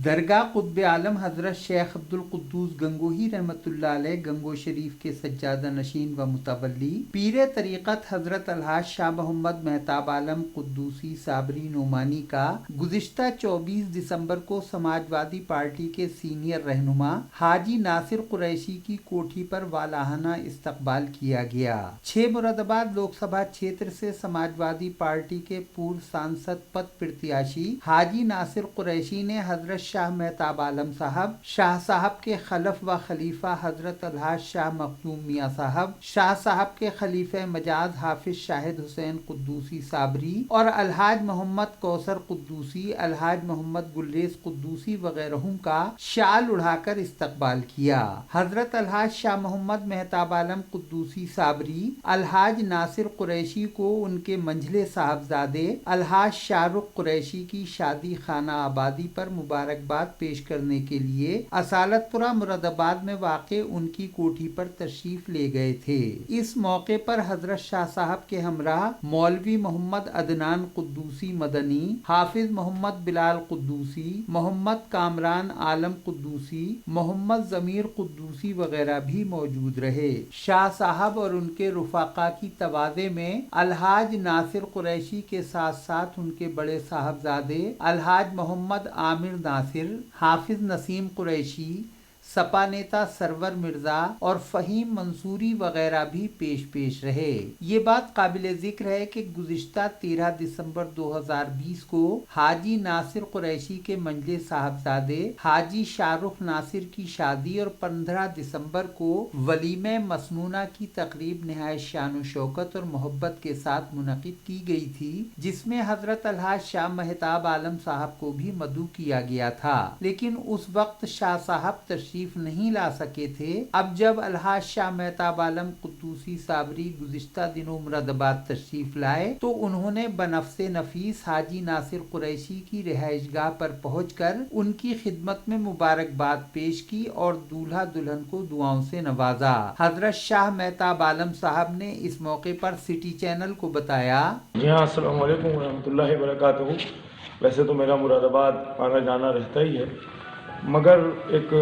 درگاہ قطب عالم حضرت شیخ عبدالقدوس گنگوہی رحمۃ اللہ علیہ گنگو شریف کے سجادہ نشین و متولی پیر طریقت حضرت الحاج شاہ محمد مہتاب عالم قدوسی صابری نعمانی کا گزشتہ 24 دسمبر کو سماجوادی پارٹی کے سینئر رہنما حاجی ناصر قریشی کی کوٹھی پر والہانہ استقبال کیا گیا۔ 6 مراد آباد لوک سبھا چھیتر سے سماجوادی پارٹی کے پورو سانسد پد پرتیاشی حاجی ناصر قریشی نے حضرت شاہ مہتاب عالم صاحب، شاہ صاحب کے خلف و خلیفہ حضرت الحاج شاہ مخدوم میاں صاحب، شاہ صاحب کے خلیفہ مجاز حافظ شاہد حسین قدوسی صابری اور الحاج محمد کوثر قدوسی، الحاج محمد گلریز قدوسی وغیرہ کا شال اڑا کر استقبال کیا۔ حضرت الحاج شاہ محمد مہتاب عالم قدوسی صابری الحاج ناصر قریشی کو ان کے منجھلے صاحبزادے الحاج شاہ رخ قریشی کی شادی خانہ آبادی پر مبارکباد پیش کرنے کے لیے اصالت پورہ مراد آباد میں واقع ان کی کوٹھی پر تشریف لے گئے تھے۔ اس موقع پر حضرت شاہ صاحب کے ہمراہ مولوی محمد عدنان قدوسی مدنی، حافظ محمد بلال قدوسی، محمد کامران عالم قدوسی، محمد ضمیر قدوسی وغیرہ بھی موجود رہے۔ شاہ صاحب اور ان کے رفقا کی تواضع میں الحاج ناصر قریشی کے ساتھ ساتھ ان کے بڑے صاحبزادے الحاج محمد عامر ناصر، حافظ نسیم قریشی، سپا نیتا سرور مرزا اور فہیم منصوری وغیرہ بھی پیش رہے۔ یہ بات قابل ذکر ہے کہ گزشتہ 13 دسمبر 2020 کو حاجی ناصر قریشی کے منجلے صاحبزادے حاجی شاہ رخ ناصر کی شادی اور 15 دسمبر کو ولیمہ مسنونہ کی تقریب نہایت شان و شوکت اور محبت کے ساتھ منعقد کی گئی تھی، جس میں حضرت الحاج شاہ مہتاب عالم صاحب کو بھی مدعو کیا گیا تھا، لیکن اس وقت شاہ صاحب تشریف نہیں لا سکے تھے۔ اب جب الحاج شاہ مہتاب عالم قدوسی صابری گزشتہ دنوں مراد آباد تشریف لائے تو انہوں نے بنفس نفیس حاجی ناصر قریشی کی رہائش گاہ پر پہنچ کر ان کی خدمت میں مبارکباد پیش کی اور دولہا دلہن کو دعاؤں سے نوازا۔ حضرت شاہ مہتاب عالم صاحب نے اس موقع پر سٹی چینل کو بتایا، جی ہاں، السلام علیکم ورحمۃ اللہ وبرکاتہ۔ ویسے تو میرا مراد آباد آنا جانا رہتا ہی ہے، مگر ایک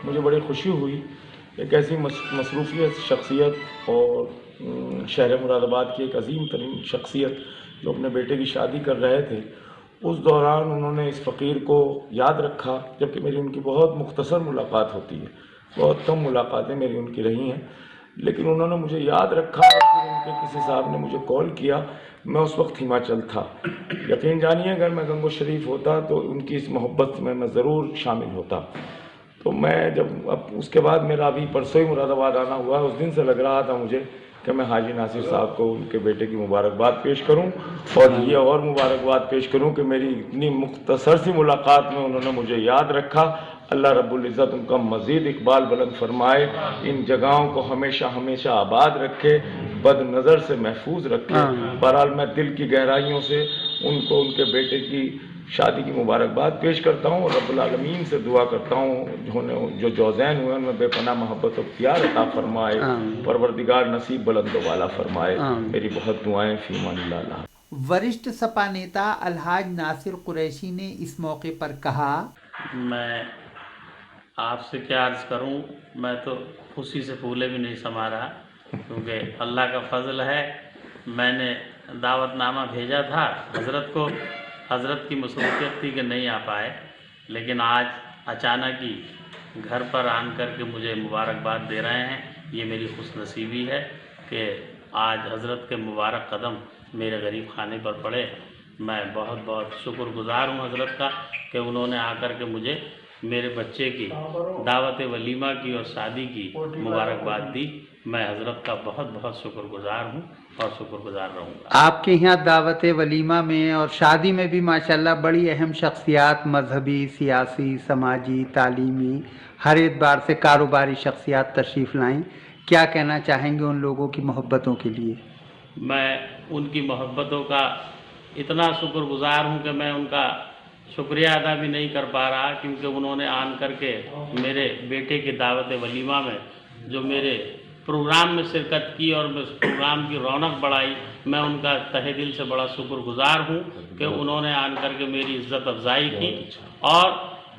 مجھے بڑی خوشی ہوئی، ایک ایسی مصروفیت شخصیت اور شہر مراد آباد کی ایک عظیم ترین شخصیت جو اپنے بیٹے کی شادی کر رہے تھے، اس دوران انہوں نے اس فقیر کو یاد رکھا، جبکہ میری ان کی بہت مختصر ملاقات ہوتی ہے، بہت کم ملاقاتیں میری ان کی رہی ہیں، لیکن انہوں نے مجھے یاد رکھا اور پھر ان کے کسی صاحب نے مجھے کال کیا۔ میں اس وقت ہماچل تھا، یقین جانیے اگر میں گنگو شریف ہوتا تو ان کی اس محبت میں ضرور شامل ہوتا۔ تو میں جب اب اس کے بعد میرا ابھی پرسوں ہی مراد آباد آنا ہوا، اس دن سے لگ رہا تھا مجھے کہ میں حاجی ناصر صاحب کو ان کے بیٹے کی مبارکباد پیش کروں اور یہ اور مبارکباد پیش کروں کہ میری اتنی مختصر سی ملاقات میں انہوں نے مجھے یاد رکھا۔ اللہ رب العزت ان کا مزید اقبال بلند فرمائے، ان جگہوں کو ہمیشہ ہمیشہ آباد رکھے، بد نظر سے محفوظ رکھے۔ بہرحال میں دل کی گہرائیوں سے ان کو ان کے بیٹے کی شادی کی مبارکباد پیش کرتا ہوں اور رب العالمین سے دعا کرتا ہوں جو جوزین ہوئے ان میں بے پناہ محبت و پیار عطا فرمائے، پروردگار نصیب بلند و بالا فرمائے۔ میری بہت دعائیں، فی امان اللہ۔ وریشٹھ سپا نیتا الحاج ناصر قریشی نے اس موقع پر کہا، میں آپ سے کیا عرض کروں، میں تو خوشی سے پھولے بھی نہیں سما رہا، کیونکہ اللہ کا فضل ہے۔ میں نے دعوت نامہ بھیجا تھا حضرت کو، حضرت کی مصروفیت تھی کہ نہیں آ پائے، لیکن آج اچانک ہی گھر پر آن کر کے مجھے مبارکباد دے رہے ہیں۔ یہ میری خوش نصیبی ہے کہ آج حضرت کے مبارک قدم میرے غریب خانے پر پڑے۔ میں بہت بہت شکر گزار ہوں حضرت کا کہ انہوں نے آ کر کے مجھے میرے بچے کی دعوت ولیمہ کی اور شادی کی مبارکباد دی۔ میں حضرت کا بہت بہت شکر گزار ہوں اور شکر گزار رہوں گا۔ آپ کے یہاں دعوت ولیمہ میں اور شادی میں بھی ماشاءاللہ بڑی اہم شخصیات، مذہبی، سیاسی، سماجی، تعلیمی، ہر اعتبار سے کاروباری شخصیات تشریف لائیں۔ کیا کہنا چاہیں گے ان لوگوں کی محبتوں کے لیے؟ میں ان کی محبتوں کا اتنا شکر گزار ہوں کہ میں ان کا شکریہ ادا بھی نہیں کر پا رہا، کیونکہ انہوں نے آن کر کے میرے بیٹے کی دعوت ولیمہ میں جو میرے پروگرام میں شرکت کی اور اس پروگرام کی رونق بڑھائی، میں ان کا تہہ دل سے بڑا شکر گزار ہوں کہ انہوں نے آن کر کے میری عزت افزائی کی اور